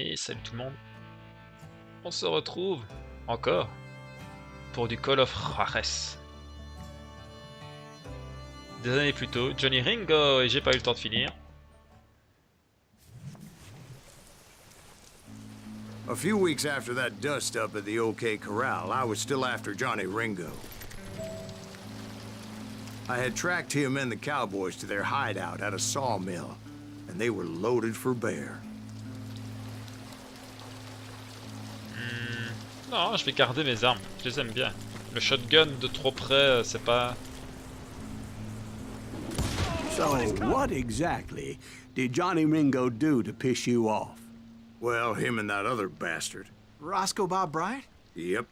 Et salut tout le monde. On se retrouve encore pour du Call of Juarez. Des années plus tôt, Johnny Ringo, et j'ai pas eu le temps de finir. A few weeks after that dust-up at the OK Corral, I was still after Johnny Ringo. I had tracked him and the cowboys to their hideout at a sawmill, and they were loaded for bear. Non, je vais garder mes armes, je les aime bien. Le shotgun de trop près, c'est pas... So, what exactly did Johnny Ringo do to piss you off? Well, him and that other bastard. Roscoe Bob Bryant? Yep.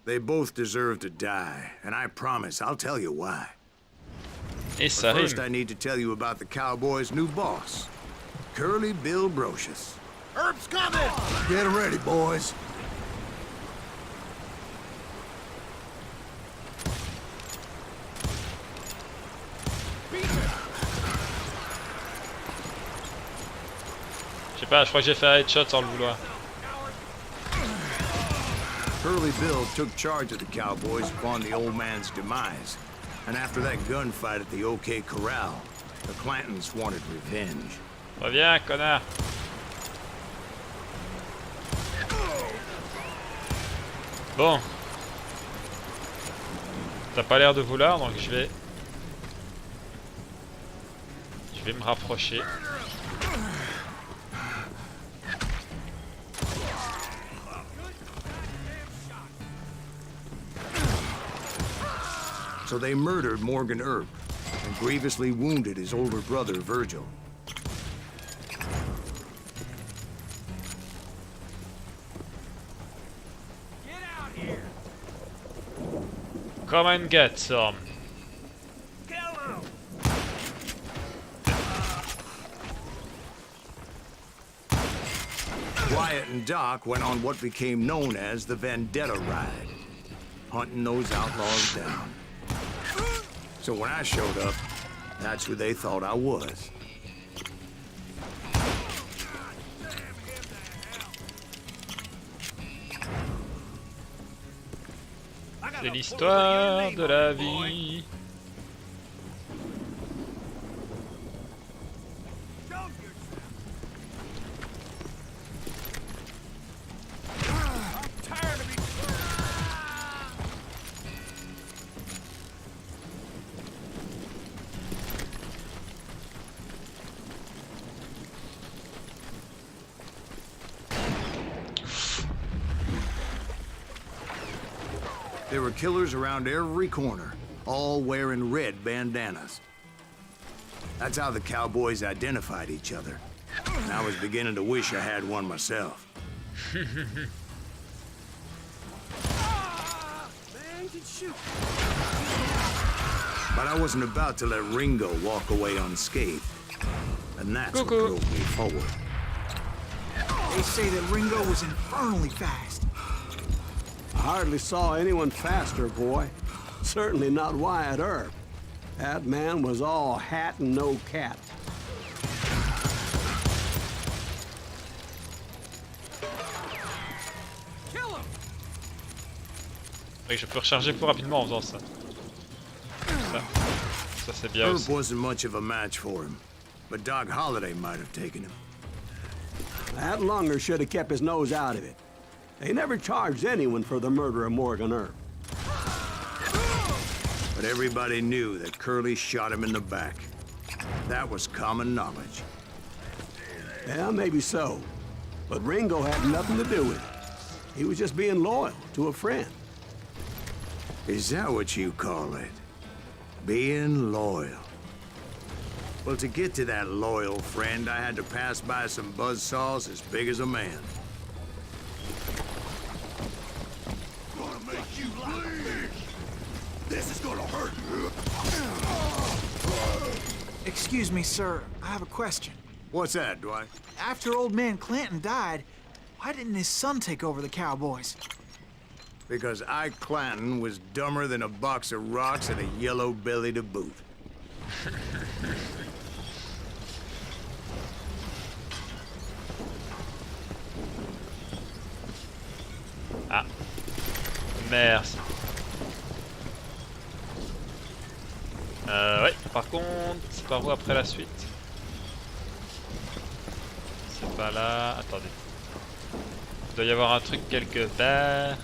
They both deserve to die, and I promise I'll tell you why. Et ça But first, rime. I need to tell you about the Cowboys' new boss, Curly Bill Brocious. Herb's coming! Get ready, boys. Je sais pas, je crois que j'ai fait un headshot sans le vouloir. Curly Bill took charge of the Cowboys upon the old man's demise. And after that gunfight at the OK Corral, the Clantons wanted revenge. Reviens, connard. Bon. T'as pas l'air de vouloir, donc je vais me rapprocher. So they murdered Morgan Earp and grievously wounded his older brother, Virgil. Come and get some. Wyatt and Doc went on what became known as the Vendetta Ride, hunting those outlaws down. So when I showed up, that's who they thought I was. C'est l'histoire de la vie. There were killers around every corner, all wearing red bandanas. That's how the Cowboys identified each other. And I was beginning to wish I had one myself. But I wasn't about to let Ringo walk away unscathed. And that's what Cuckoo. drove me forward. They say that Ringo was infernally fast. I hardly saw anyone faster, boy. Certainly not Wyatt Earp. That man was all hat and no cat. Oui, je peux recharger plus rapidement en faisant ça. Ça c'est bien Earp aussi. wasn't much of a match for him, but Doc Holliday might have taken him. That lunger should have kept his nose out of it. They never charged anyone for the murder of Morgan Earp. But everybody knew that Curly shot him in the back. That was common knowledge. Yeah, maybe so. But Ringo had nothing to do with it. He was just being loyal to a friend. Is that what you call it? Being loyal. Well, to get to that loyal friend, I had to pass by some buzzsaws as big as a man. Gonna make you bleed. This is gonna hurt. Excuse me, sir. I have a question. What's that, Dwight? After old man Clanton died, why didn't his son take over the Cowboys? Because Ike Clanton was dumber than a box of rocks and a yellow belly to boot. Ah. Merci. Ouais, par contre, c'est par où après la suite? C'est pas là. Attendez. Il doit y avoir un truc quelque part.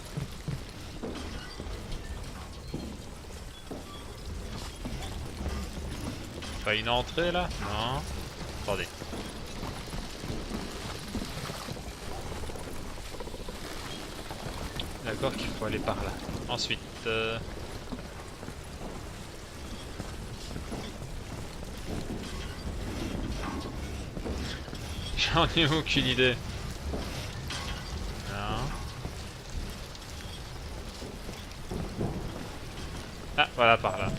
Pas une entrée là? Non. Attendez. D'accord qu'il faut aller par là. Ensuite... J'en ai aucune idée. Non. Ah, voilà, par là.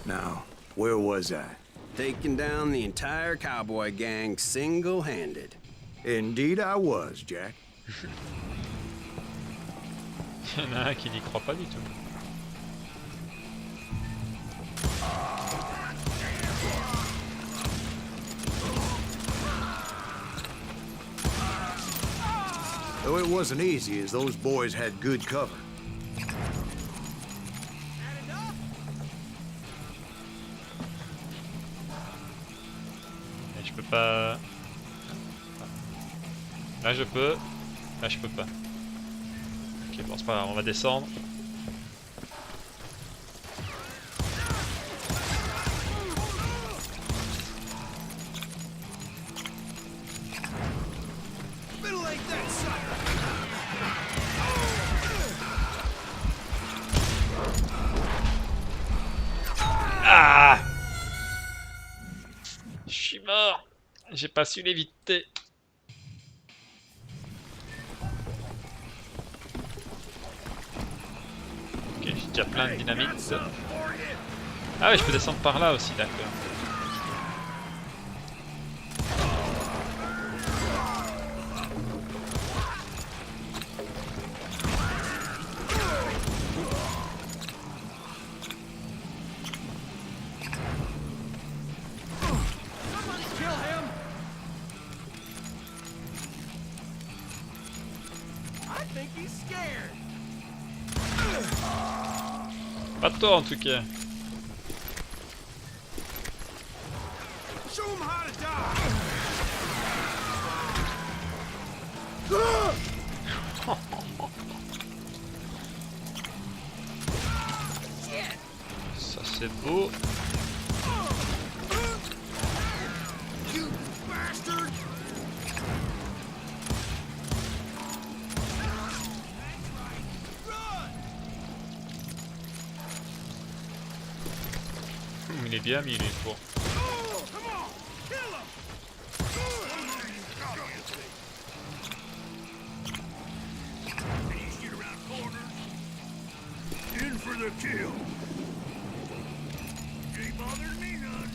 Now, where was I? Taking down the entire cowboy gang single-handed. Indeed I was, Jack. Il y en a un qui n'y croit pas du tout. Though it wasn't easy, as those boys had good cover. Et je peux pas... Là je peux. Là je peux pas. Ok, bon c'est pas grave, on va descendre. Ah! Je suis mort. J'ai pas su l'éviter. Ok, j'ai déjà plein de dynamite. Ah oui, je peux descendre par là aussi, d'accord. Pas de toi en tout cas. Ça c'est beau. Il est bien mis, il est fort. In for the kill. Ain't bothering me none.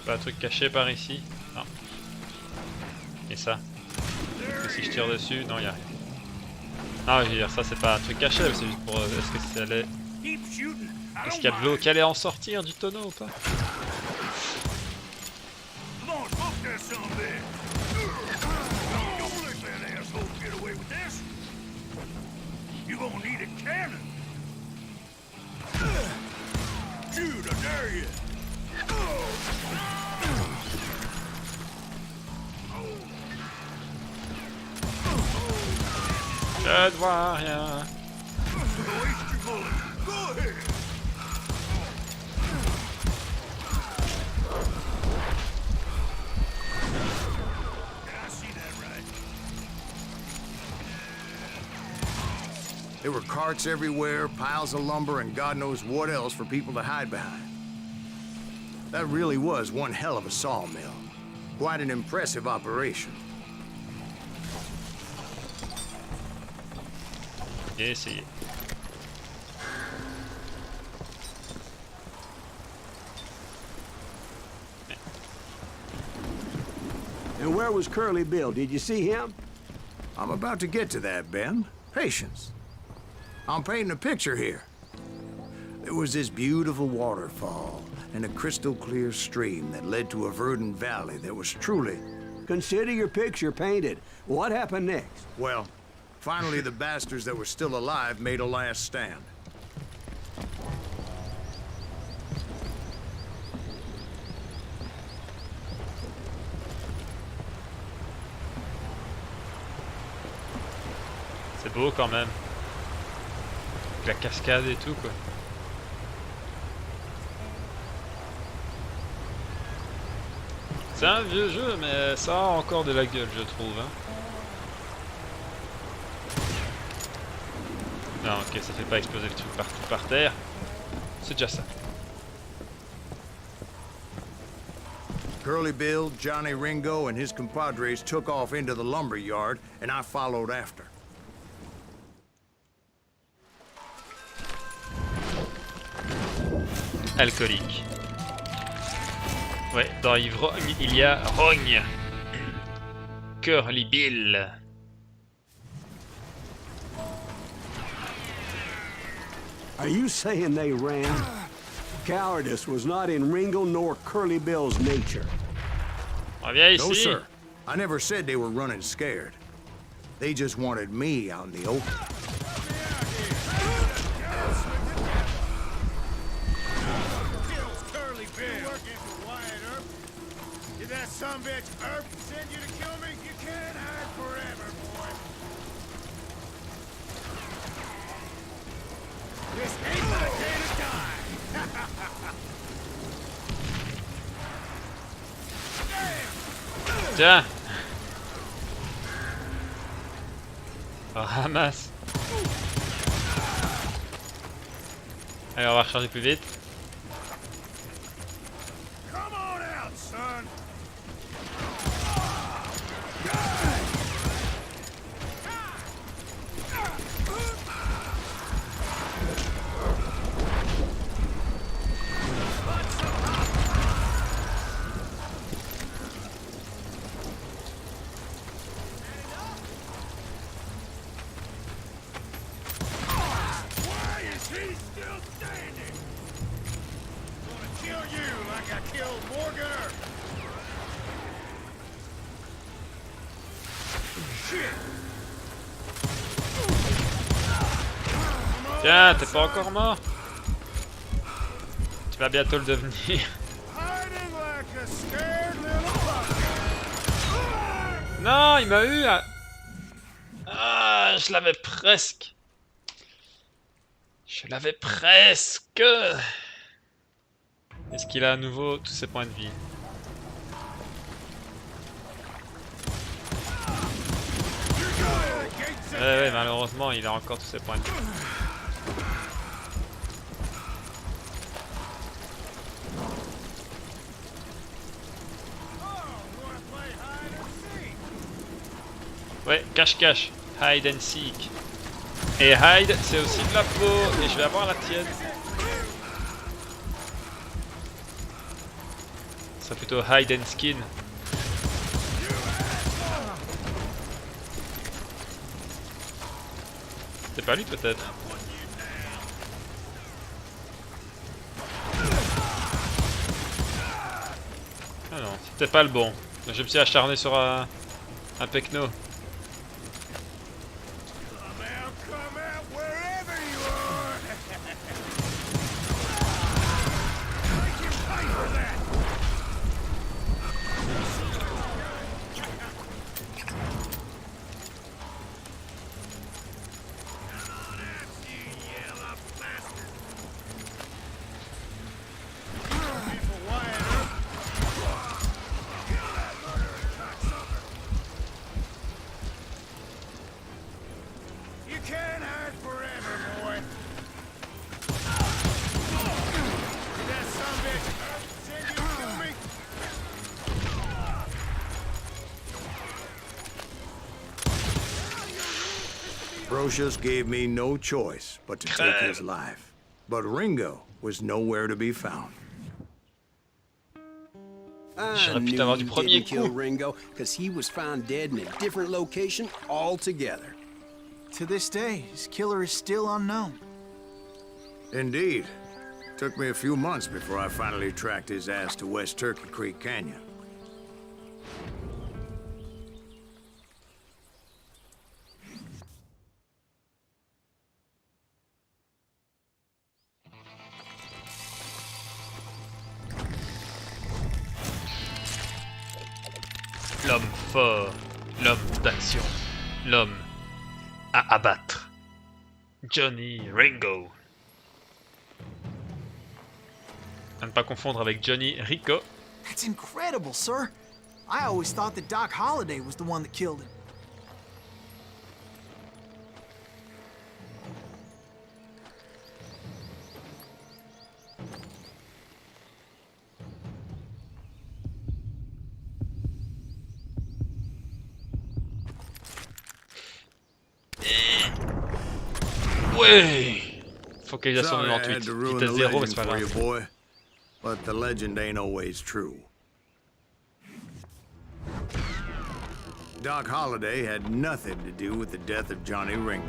Pas un truc caché par ici? Non. Et ça? Et si je tire dessus? Non, y'a rien. Non, je veux dire, ça c'est pas un truc caché, c'est juste pour... Est-ce que c'est allé... Est-ce qu'il y a de l'eau qui allait en sortir du tonneau ou pas? Je ne vois rien. There were carts everywhere, piles of lumber, and God knows what else for people to hide behind. That really was one hell of a sawmill. Quite an impressive operation. J'ai essayé. And where was Curly Bill? Did you see him? I'm about to get to that, Ben. Patience. I'm painting a picture here. There was this beautiful waterfall and a crystal clear stream that led to a verdant valley that was truly... Consider your picture painted. What happened next? Well, finally the bastards that were still alive made a last stand. C'est beau quand même. Avec la cascade et tout quoi. C'est un vieux jeu, mais ça a encore de la gueule, je trouve. Hein. Non, ok, ça fait pas exploser le truc partout par terre. C'est déjà ça. Curly Bill, Johnny Ringo, and his compadres took off into the lumber yard, and I followed after. Alcoolique. Ouais, dans Ivrogne, il y a Rogne. Curly Bill. Are you saying they ran? Cowardice was not in Ringo nor Curly Bill's nature. On vient ici. No, sir. I never said they were running scared. They just wanted me out in the open. That sumbitch Earp send you to kill me? You can't hide forever, boy. This ain't my day to die. Tiens. Ramasse. Allez, on va recharger plus vite. Come on out, son. He's still standing! Gonna kill you like I killed Morgan Earp! Shit! Tiens, t'es pas encore mort? Tu vas bientôt le devenir. Hiding like a scared little fucker! Non, il m'a eu. Ah, je l'avais presque. Je l'avais presque. Est-ce qu'il a à nouveau tous ses points de vie? Ouais, malheureusement, il a encore tous ses points de vie. Ouais, cache-cache. Hide and seek. Et hide, c'est aussi de la peau. Et je vais avoir la tienne. Ça plutôt hide and skin. C'est pas lui peut-être. Ah non, c'était pas le bon. Je me suis acharné sur un pecno. Brocious gave me no choice but to take his life. But Ringo was nowhere to be found. J'aurais pu t'avoir du premier coup. Ringo, because he was found dead in a different location altogether. To this day, his killer is still unknown. Indeed. Took me a few months before I finally tracked his ass to West Turkey Creek Canyon. L'homme fort, l'homme d'action, l'homme à abattre. Johnny Ringo. À ne pas confondre avec Johnny Rico. That's incredible, sir. I always thought that Doc Holliday was the one that killed him. Ouais. Focalisation Sorry I had 98. to ruin Vitesse the 0, mais legend c'est pas for you, grave. boy. But the legend ain't always true. Doc Holliday had nothing to do with the death of Johnny Ringo.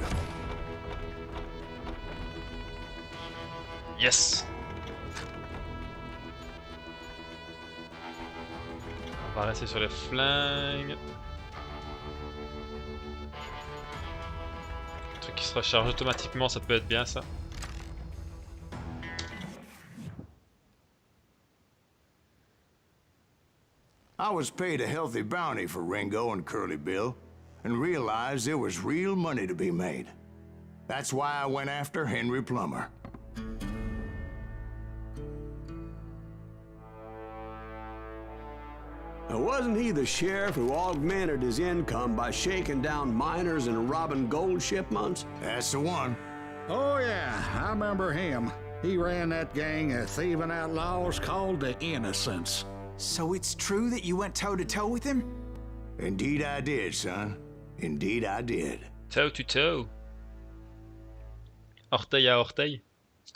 Yes. On va rester sur les flingues. Un truc qui se recharge automatiquement, ça peut être bien ça. I was paid a healthy bounty for Ringo and Curly Bill, and realized there was real money to be made. That's why I went after Henry Plummer. Now, wasn't he the sheriff who augmented his income by shaking down miners and robbing gold shipments? That's the one. Oh, yeah, I remember him. He ran that gang of thieving outlaws called the Innocents. So it's true that you went toe-to-toe with him? Indeed I did, son. Indeed I did. Toe to toe. Orteil à orteil.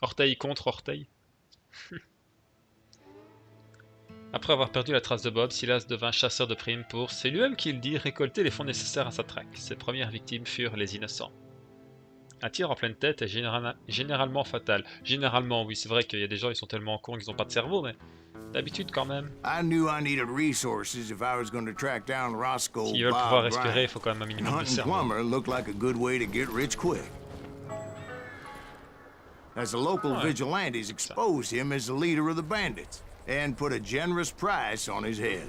Orteil contre orteil. Après avoir perdu la trace de Bob, Silas devint chasseur de primes pour, c'est lui-même qui le dit, récolter les fonds nécessaires à sa traque. Ses premières victimes furent les innocents. Un tir en pleine tête est généralement fatal. Généralement, oui, c'est vrai qu'il y a des gens qui sont tellement cons qu'ils n'ont pas de cerveau, mais d'habitude quand même. I knew I needed resources if I was going to track down Roscoe S'ils veulent pouvoir Bob respirer, il Bryant. faut quand même un And minimum de hunting cerveau. Plummer looked like a good way to get rich quick. As the local Ouais. vigilantes exposed him as the leader of the bandits and put a generous price on his head.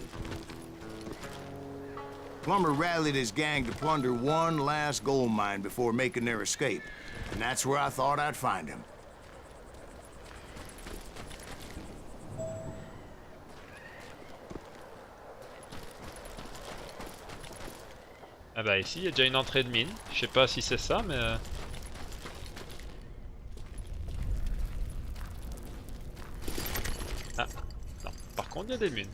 Plummer rallied his gang to plunder one last gold mine before making their escape, and that's where I thought I'd find him. Ah bah ici, il y a déjà une entrée de mine. Je sais pas si c'est ça, mais... Ah, non. Par contre, il y a des mines.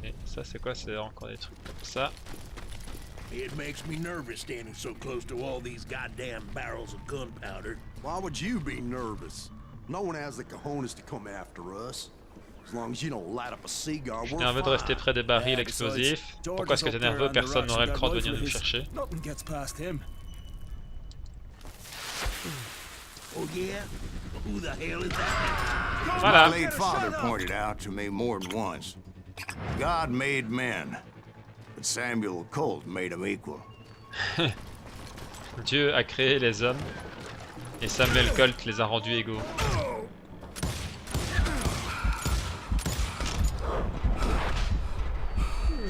Et ça, c'est quoi? C'est encore des trucs comme ça. It makes me nervous standing so close to all these goddamn barrels of gunpowder. Why would you be nervous? No one has the cojones to come after us. As long as you don't light up a cigar, Je suis we're nerveux de rester fine. près des barils explosifs. Pourquoi est-ce que t'es nerveux? Personne n'aurait le cran de venir nous chercher. Nothing gets past him. Oh yeah? Who the hell is that? Voilà. My late father pointed out to me more than once. God made men, but Samuel Colt made them equal. Dieu a créé les hommes et Samuel Colt les a rendus égaux.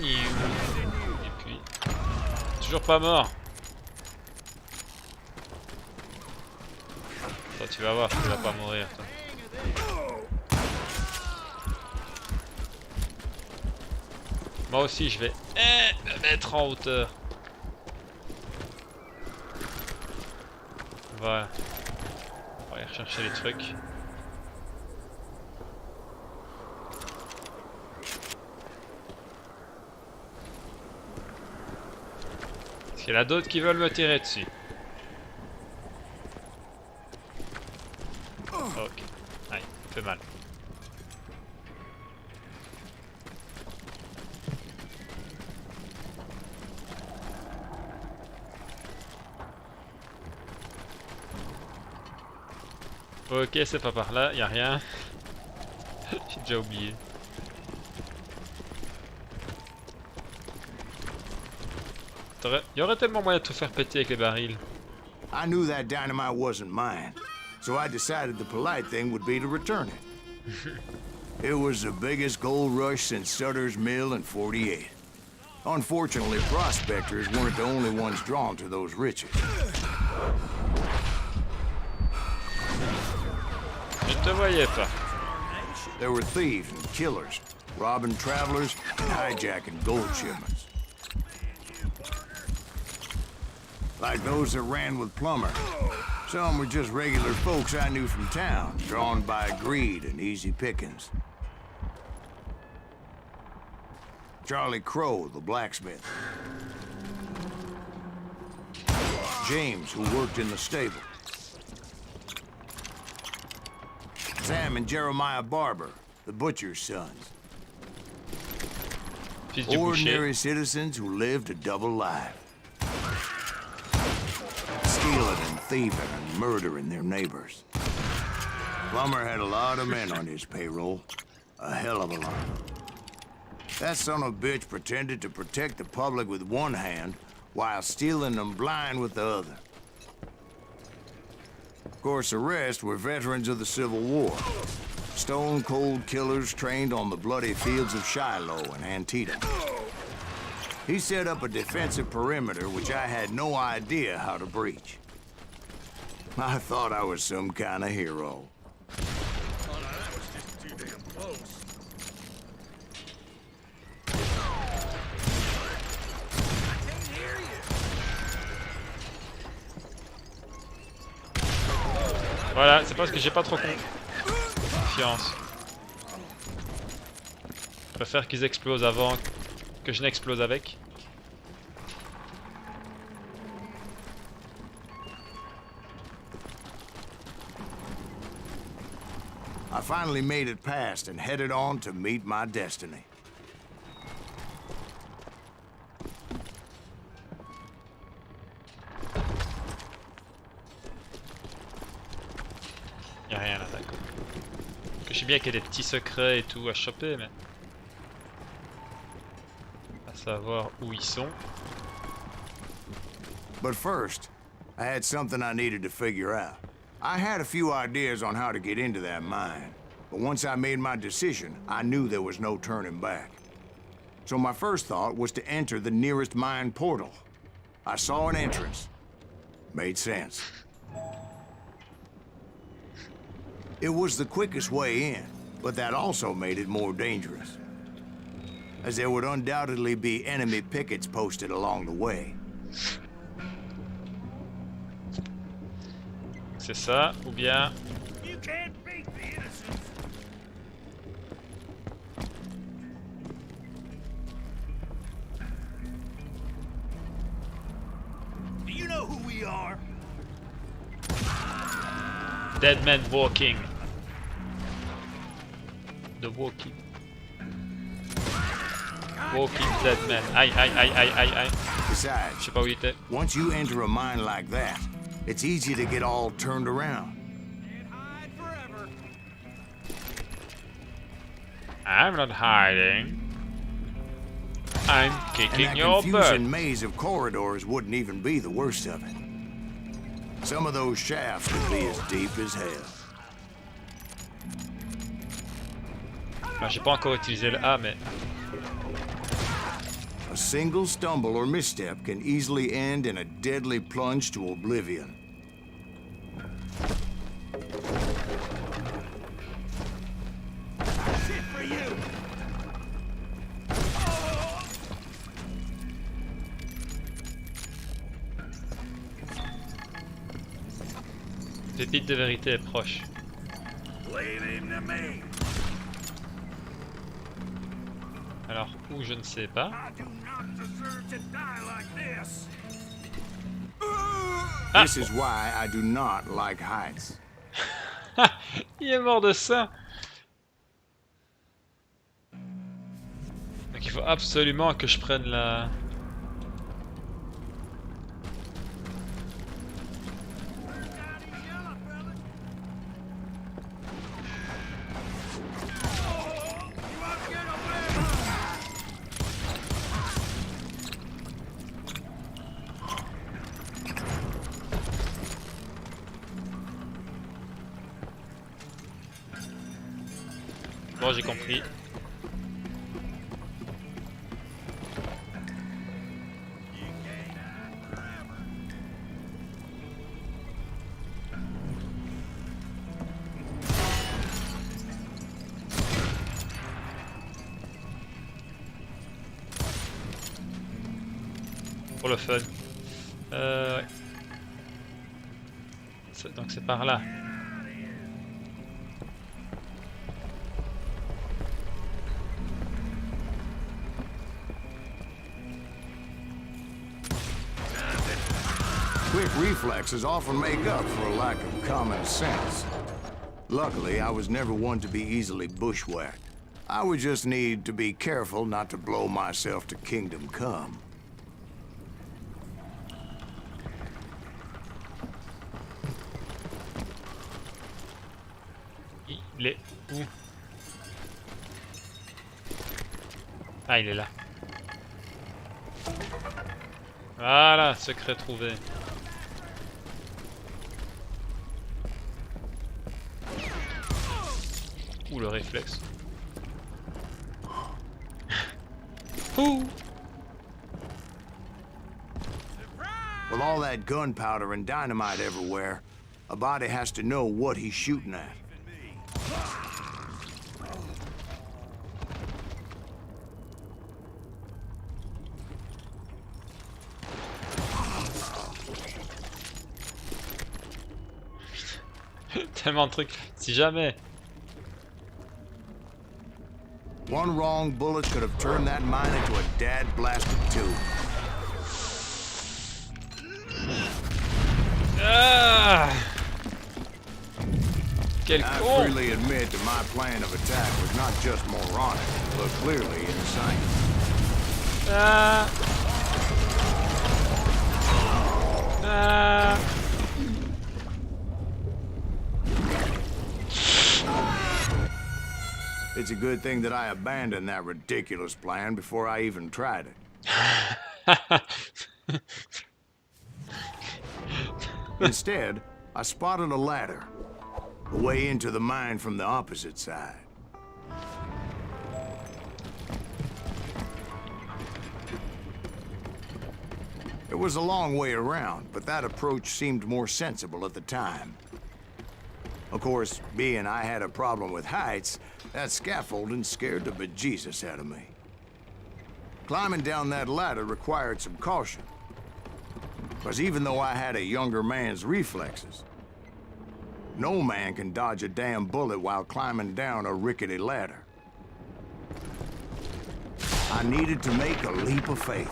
Et puis... Toujours pas mort. Toi tu vas voir, tu vas pas mourir toi. Moi aussi je vais me mettre en hauteur. Voilà. On va aller rechercher les trucs. Parce qu'il y en a d'autres qui veulent me tirer dessus. Ok. Aïe, ça fait mal. Ok, c'est pas par là, y a rien. J'ai déjà oublié. Y aurait tellement moyen de tout faire péter avec les barils. I knew that dynamite wasn't mine, so I decided the polite thing would be to return it. It was the biggest gold rush since Sutter's Mill in '48. Unfortunately, prospectors weren't the only ones drawn to those riches. Je te voyais pas. There were thieves and killers, robbing travelers and hijacking gold shipments. Like those that ran with Plummer. Some were just regular folks I knew from town, drawn by greed and easy pickings. Charlie Crow, the blacksmith. James, who worked in the stable. Sam and Jeremiah Barber, the butcher's sons. Fils du Ordinary boucher. citizens who lived a double life. Stealing and thieving and murdering their neighbors. Plummer had a lot of men on his payroll. A hell of a lot. That son of a bitch pretended to protect the public with one hand while stealing them blind with the other. Of course, the rest were veterans of the Civil War. Stone-cold killers trained on the bloody fields of Shiloh and Antietam. He set up a defensive perimeter which I had no idea how to breach. I thought I was some kind of hero. Oh, no, that was just too damn close. I can't hear you. Voilà, c'est parce que j'ai pas trop confiance. Je préfère qu'ils explosent avant que je n'explose avec. I finally made it past and headed on to meet my destiny. Y'a rien là, d'accord. Que je sais bien qu'il y a des petits secrets et tout à choper, mais... à savoir où ils sont. But first, I had something I needed to figure out. I had a few ideas on how to get into that mine, but once I made my decision, I knew there was no turning back. So my first thought was to enter the nearest mine portal. I saw an entrance. Made sense. It was the quickest way in, but that also made it more dangerous, as there would undoubtedly be enemy pickets posted along the way. C'est ça, ou bien... You can't beat the innocents. Do you know who we are? Dead man walking. The walking. Walking dead man. Aïe, aïe, aïe, aïe, aïe, aïe. Je Besides, sais pas où il était. once you enter a mine like that, it's easy to get all turned around. Can't hide forever. I'm not hiding. I'm And kicking that your butt. confusing maze of corridors wouldn't even be the worst of it. Some of those shafts could be as deep as hell. Enfin, j'ai pas encore utilisé le A, mais... A single stumble or misstep can easily end in a deadly plunge to oblivion. Shit for you. Pépite de vérité est proche. Leave him to me. Alors, où je ne sais pas. I do not deserve to die like this. Ah. This is why I do not like heights. Il est mort de ça. Donc il faut absolument que je prenne la... bon, j'ai compris. Pour le fun. Ouais. Donc c'est par là. Quick reflexes often make up for a lack of common sense. Luckily, I was never one to be easily bushwhacked. I would just need to be careful not to blow myself to kingdom come. Il est où? Ah, il est là. Voilà, secret trouvé. Ouh, le réflexe. Ouh. With all that gunpowder and dynamite everywhere, a body has to know what he's shooting at. Tellement de trucs. Si jamais. One wrong bullet could have turned that mine into a dad-blasted tube. Ah, quel I con! freely admit that my plan of attack was not just moronic, but clearly insane. Ah. Ah. It's a good thing that I abandoned that ridiculous plan before I even tried it. Instead, I spotted a ladder, a way into the mine from the opposite side. It was a long way around, but that approach seemed more sensible at the time. Of course, being I had a problem with heights, that scaffolding scared the bejesus out of me. Climbing down that ladder required some caution. Because even though I had a younger man's reflexes, no man can dodge a damn bullet while climbing down a rickety ladder. I needed to make a leap of faith.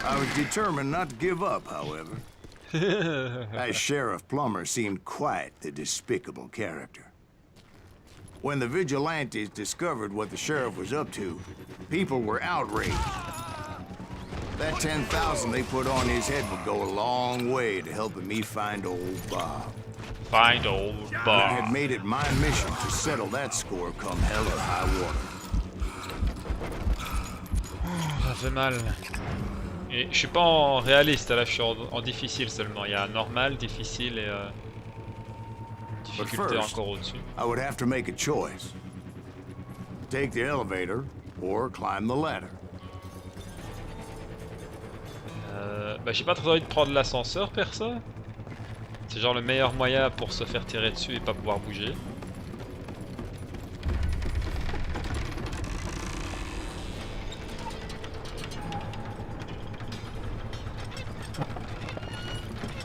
I was determined not to give up, however. That Sheriff Plummer seemed quite the despicable character. When the vigilantes discovered what the sheriff was up to, people were outraged. That 10,000 they put on his head would go a long way to helping me find old Bob. Find old I Bob. had made it my mission to settle that score come hell or high water. Ça fait mal. Et je suis pas en réaliste, là je suis en difficile seulement. Il y a normal, difficile et difficulté encore au-dessus. I would have to make a choice. Take the elevator or climb the ladder. Bah j'ai pas trop envie de prendre l'ascenseur perso. C'est genre le meilleur moyen pour se faire tirer dessus et pas pouvoir bouger.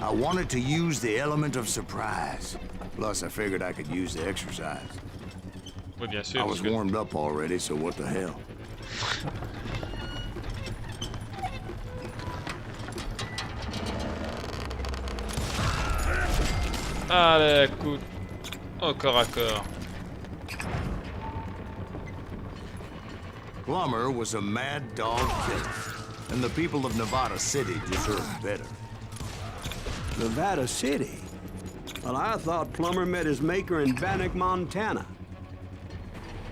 I wanted to use the element of surprise. Plus, I figured I could use the exercise. Oui, bien sûr. I Parce was que... warmed up already, so what the hell? Allez, coup au corps à corps. Plummer was a mad dog killer, and the people of Nevada City deserved better. Nevada City? Well, I thought Plummer met his maker in Bannock, Montana.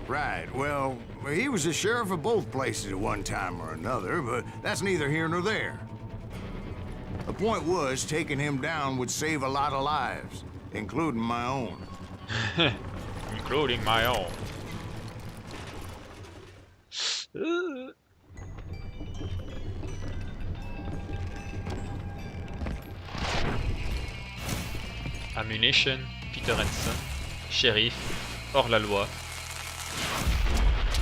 Right, well, he was the sheriff of both places at one time or another, but that's neither here nor there. The point was, taking him down would save a lot of lives, including my own. Including my own. Ammunition, Peter Henson, Shérif, hors-la-loi,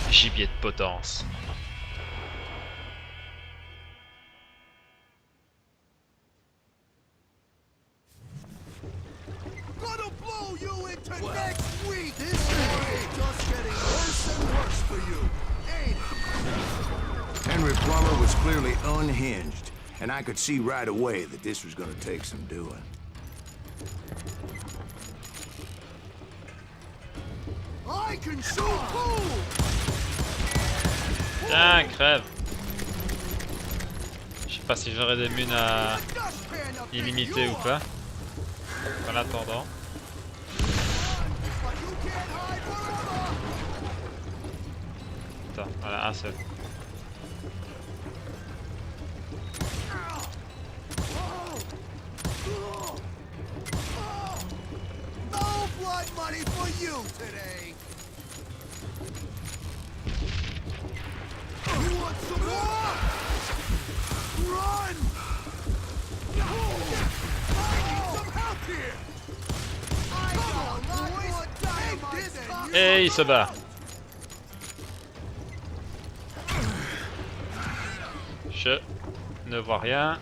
gibier de potence. Gonna blow you into next week! This is just getting worse and worse for you, ain't it? Henry Plummer was clearly unhinged, and I could see right away that this was gonna take some doing. I can shoot pool! Tiens, crève! Je sais pas si j'aurai des munes à illimité ou pas. En attendant. Attends, voilà, un seul. No blood money for you today! You want some more? Run! I need some help here! I got a lot more dynamite than you! Et il se bat. Je ne vois rien.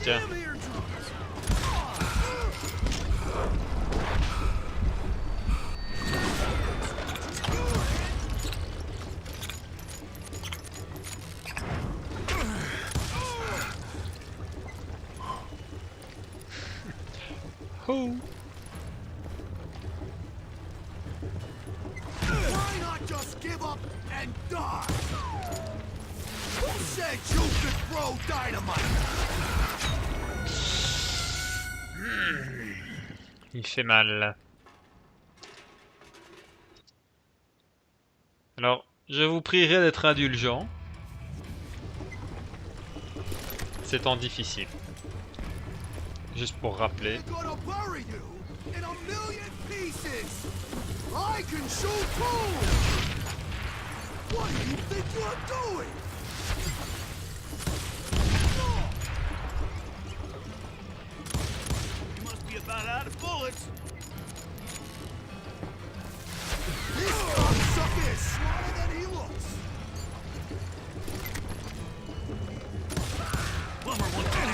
Tiens. Oh. Why not just give up and die? Who said you could throw dynamite? Il fait mal. Alors, je vous prierai d'être indulgent. C'est temps difficile. Juste pour rappeler. They're gonna bury you in a million pieces. I can shoot too. What do you think you're doing? You must be about out of bullets. This cocksucker is smarter than he looks. Plummer wants that in.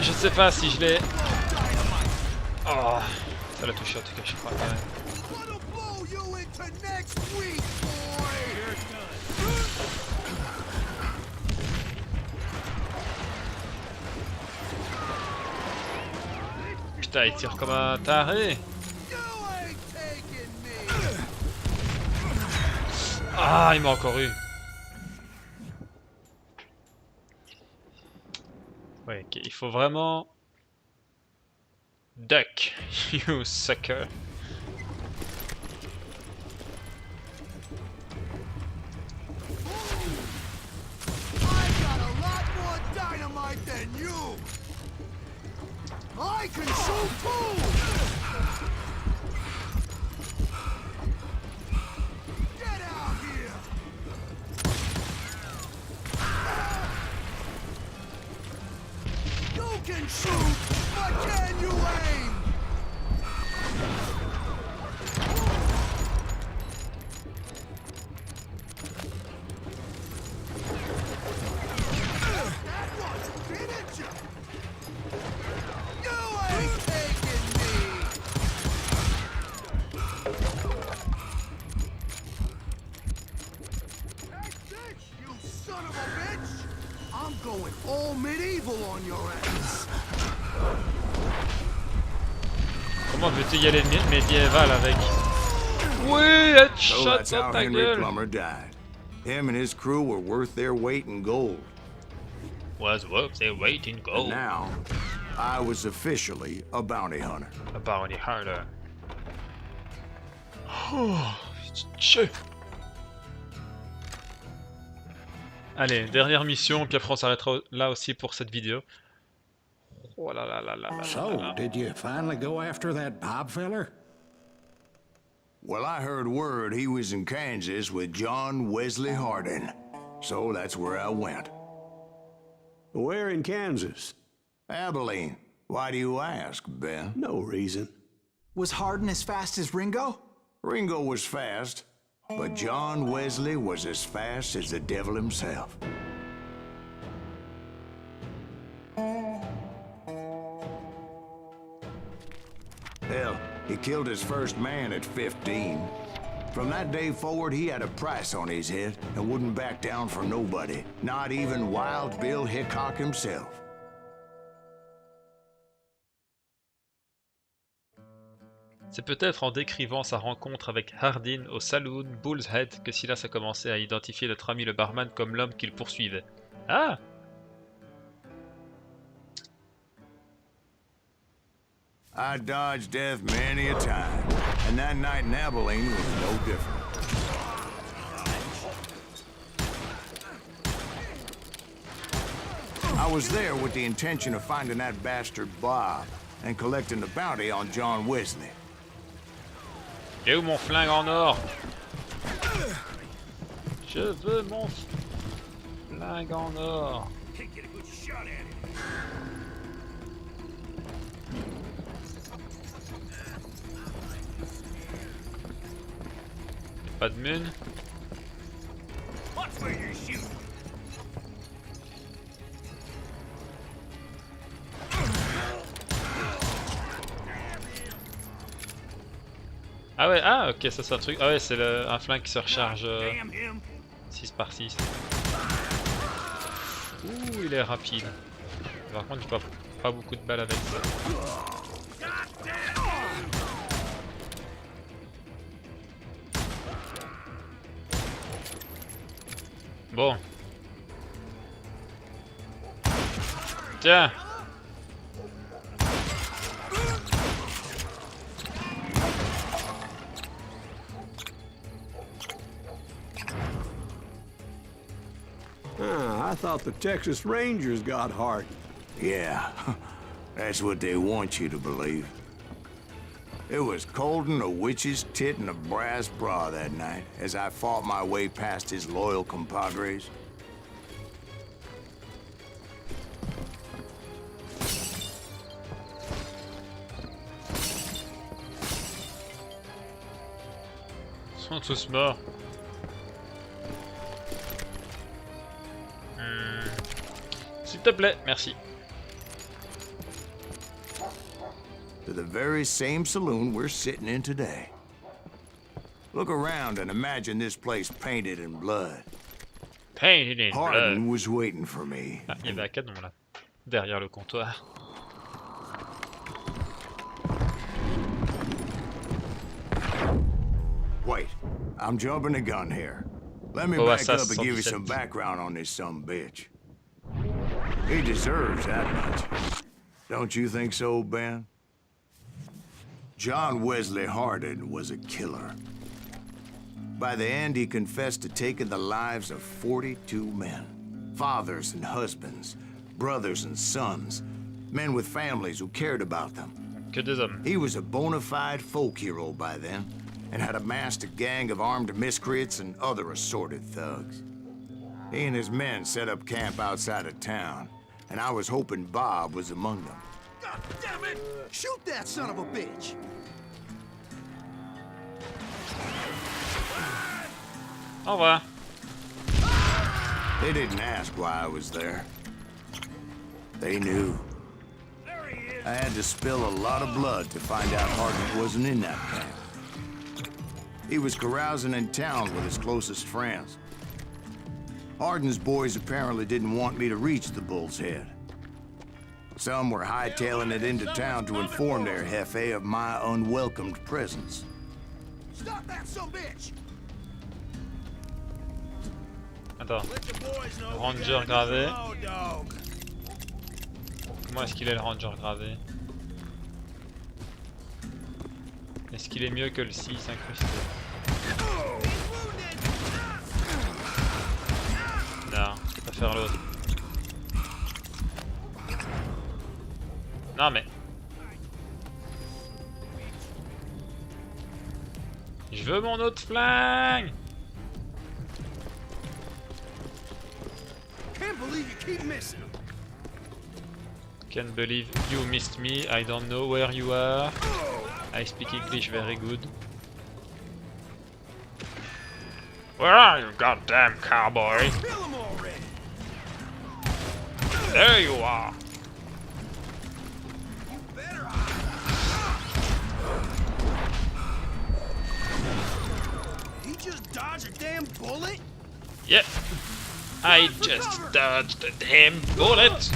Je sais pas si je vais... Oh, ça l'a touché en tout cas, je crois quand même. Putain, il tire comme un taré. Ah, il m'a encore eu. Ouais, ok, il faut vraiment... Duck, you sucker. I can shoot too! Get out here! You can shoot, but can you aim? That one didn't you? You ain't taking me! That's it, you son of a bitch! I'm going all medieval on your ass. Comment veux-tu y aller médiéval avec? Oui, So headshot that's dans how ta Henry gueule. Plummer died. Him and his crew were worth their weight in gold. Was worth their weight in And gold. now, I was officially a bounty hunter. A bounty hunter. Oh, shit. Allez, dernière mission, puis après on s'arrêtera là aussi pour cette vidéo. Oh là là là là là là So, là. did you finally go after that Bob feller? Well, I heard word he was in Kansas with John Wesley Hardin. So that's where I went. Where in Kansas? Abilene. Why do you ask, Ben? No reason. Was Hardin as fast as Ringo? Ringo was fast, but John Wesley was as fast as the devil himself. Hell, he killed his first man at 15. From that day forward, he had a price on his head and wouldn't back down for nobody, not even Wild Bill Hickok himself. C'est peut-être en décrivant sa rencontre avec Hardin au saloon Bull's Head que Silas a commencé à identifier notre ami le barman comme l'homme qu'il poursuivait. Ah! I dodged death many a time, and that night in Abilene was no different. I was there with the intention of finding that bastard Bob and collecting the bounty on John Wesley. Et où mon flingue en or? Je veux mon flingue en or. Pas de mine. Ah ouais, ah ok, ça c'est un truc. Ah ouais, c'est un flingue qui se recharge 6 par 6. Ouh, il est rapide. Par contre, j'ai pas beaucoup de balles avec ça. Bon. Tiens. I thought the Texas Rangers got Hardin. Yeah, that's what they want you to believe. It was cold and a witch's tit and a brass bra that night as I fought my way past his loyal compadres. Ils sont tous morts. S'il te plaît, merci. To the very same saloon we're sitting in today. Look around and imagine this place painted in blood. Painted in blood. Hardin was waiting for me. Ah, il y avait un canon là, derrière le comptoir. Wait, I'm jumping the gun here. Let me Oh, back ça, up and give you 77. some background on this sumbitch. He deserves that much. Don't you think so, Ben? John Wesley Hardin was a killer. By the end, he confessed to taking the lives of 42 men. Fathers and husbands, brothers and sons, men with families who cared about them. Que des hommes. He was a bona fide folk hero by then, and had amassed a gang of armed miscreants and other assorted thugs. He and his men set up camp outside of town, and I was hoping Bob was among them. God damn it! Shoot that son of a bitch! Au revoir. They didn't ask why I was there. They knew. I had to spill a lot of blood to find out Hardin wasn't in that camp. He was carousing in town with his closest friends. Hardin's boys apparently didn't want me to reach the Bull's Head. Some were hightailing it into town to inform their jefe of my unwelcomed presence. Stop that son of a bitch! Attends. Ranger gravé. Comment est-ce qu'il est le Ranger gravé? Est-ce qu'il est mieux que le 6 incrusté? Non. faire l'autre. Non mais... Je veux mon autre flingue! Can't believe you keep missing them. Can't believe you missed me. I don't know where you are. I speak English very good. Where are you, goddamn cowboy? Kill them already. There you are. Better. He just dodged a damn bullet? Yeah. I just dodged a damn bullet.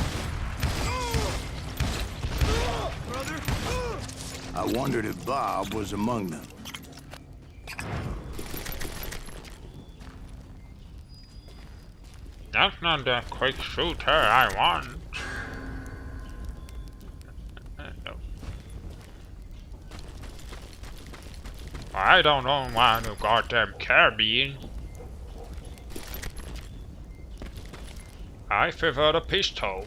Brother. I wondered if Bob was among them. That's not the quick shooter I want. No. I don't want a goddamn carabine. I favor the pistol.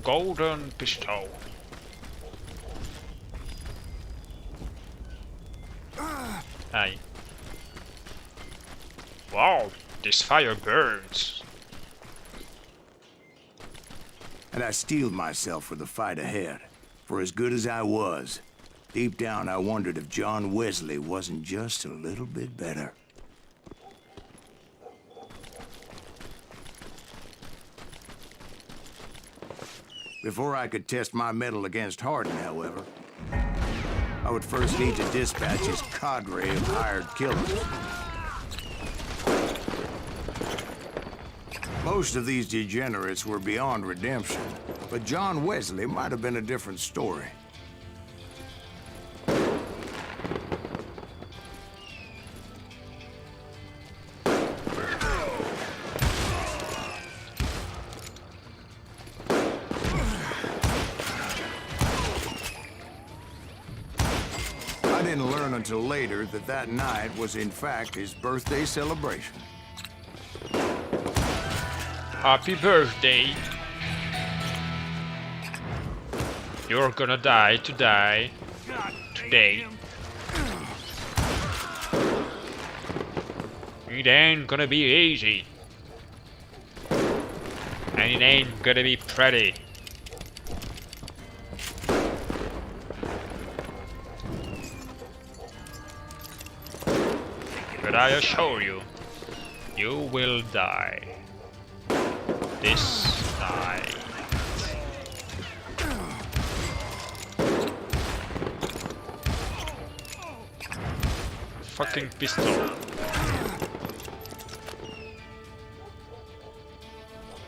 Golden pistol. Aye. Wow, this fire burns. And I steeled myself for the fight ahead. For as good as I was, deep down I wondered if John Wesley wasn't just a little bit better. Before I could test my mettle against Hardin, however, I would first need to dispatch his cadre of hired killers. Most of these degenerates were beyond redemption, but John Wesley might have been a different story. I didn't learn until later that that night was in fact his birthday celebration. Happy birthday. You're gonna die today. Today. It ain't gonna be easy. And it ain't gonna be pretty. But I assure you, you will die. This night. Fucking pistol.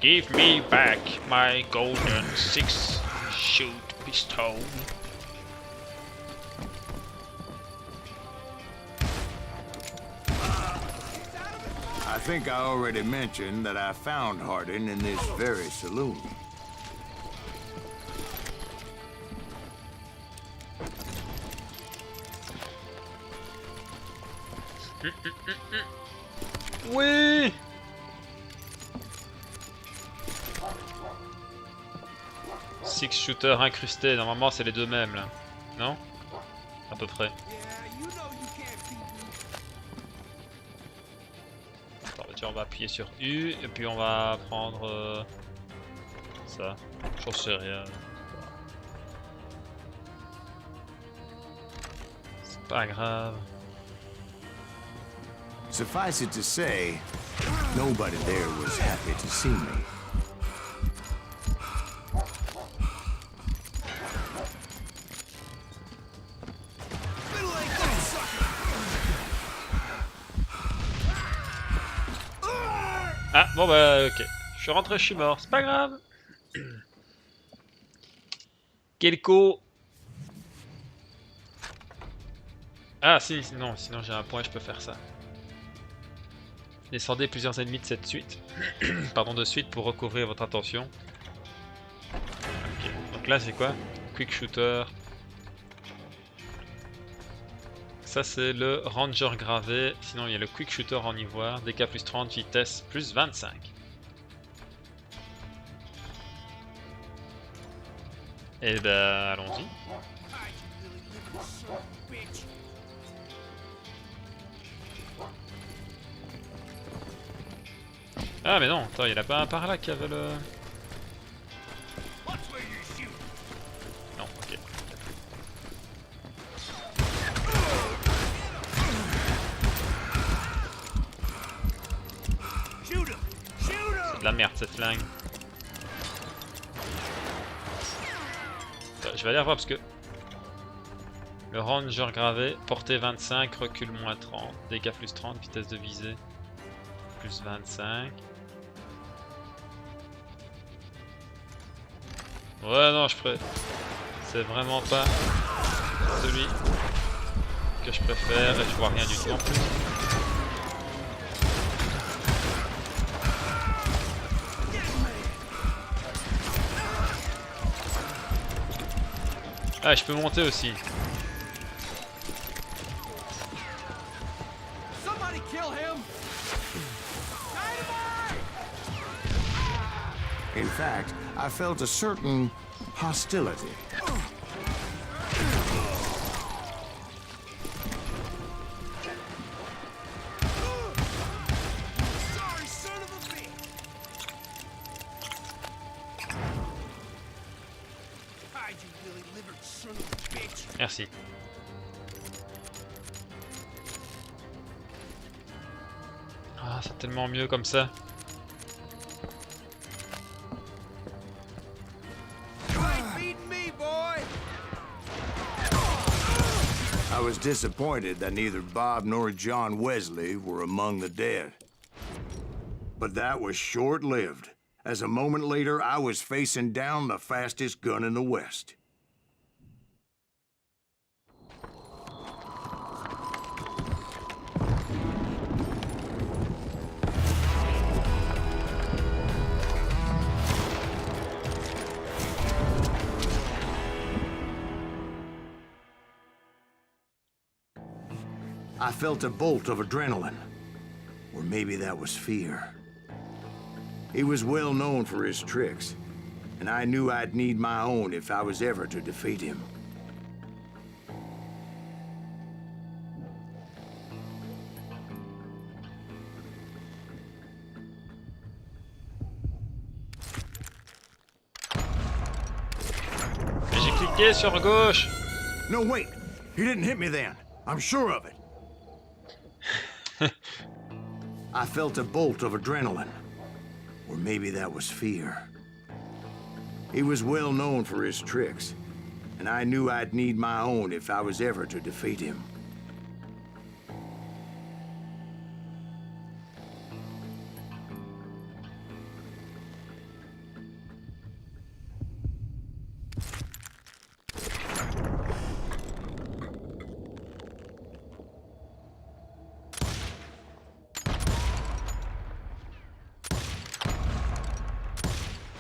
Give me back my golden 6-shoot pistol. I think I already mentioned that I found Hardin in this very saloon. Oui. Six shooters incrustés, normalement c'est les deux mêmes là, non? À peu près. Attends, on va appuyer sur U et puis on va prendre ça. J'en sais rien. C'est pas grave. Suffice it to say, nobody there was happy to see me. Ah bon bah ok, je suis rentré, je suis mort, c'est pas grave. Kelko. Ah si, non, sinon j'ai un point, je peux faire ça. Descendez plusieurs ennemis de cette suite. Pardon, de suite pour recouvrir votre attention. Ok, donc là c'est quoi? Quick shooter. Ça c'est le ranger gravé. Sinon il y a le quick shooter en ivoire. DK plus 30, vitesse plus 25. Et ben, allons-y. Ah mais non, attends, il y en a pas un par là qui avait le... Non, ok. C'est de la merde cette flingue. Attends, je vais aller revoir parce que... Le ranger gravé, portée 25, recul moins 30, dégâts plus 30, vitesse de visée plus 25. Ouais non je préfère. C'est vraiment pas celui que je préfère et je vois rien du tout en plus. Ah je peux monter aussi. In fact, I felt a certain hostility. Sorry, son of a bitch! Hide, you lily-livered son of a bitch! Merci. Ah c'est tellement mieux comme ça. I was disappointed that neither Bob nor John Wesley were among the dead. But that was short-lived, as a moment later I was facing down the fastest gun in the West. I felt a bolt of adrenaline, or maybe that was fear. He was well known for his tricks, and I knew I'd need my own if I was ever to defeat him. J'ai cliqué sur gauche. No, wait! He didn't hit me then. I'm sure of it. I felt a bolt of adrenaline, or maybe that was fear. He was well known for his tricks, and I knew I'd need my own if I was ever to defeat him.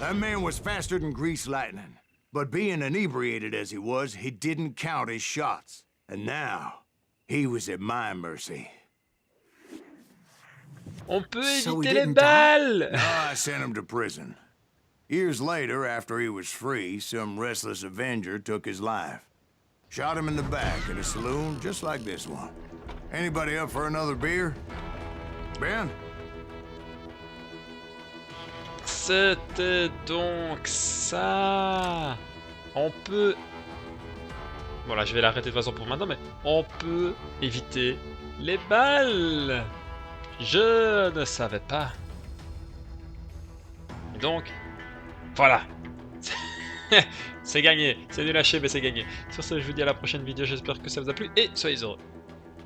That man was faster than greased lightning. But being inebriated as he was, he didn't count his shots. And now, he was at my mercy. On peut So he éviter les didn't balles. I sent him to prison. Years later, after he was free, some restless Avenger took his life. Shot him in the back in a saloon just like this one. Anybody up for another beer? Ben? C'était donc ça. On peut... Voilà, je vais l'arrêter de toute façon pour maintenant, mais on peut éviter les balles. Je ne savais pas. Et donc, voilà. C'est gagné. C'est nul à chier, mais c'est gagné. Sur ce, je vous dis à la prochaine vidéo. J'espère que ça vous a plu et soyez heureux.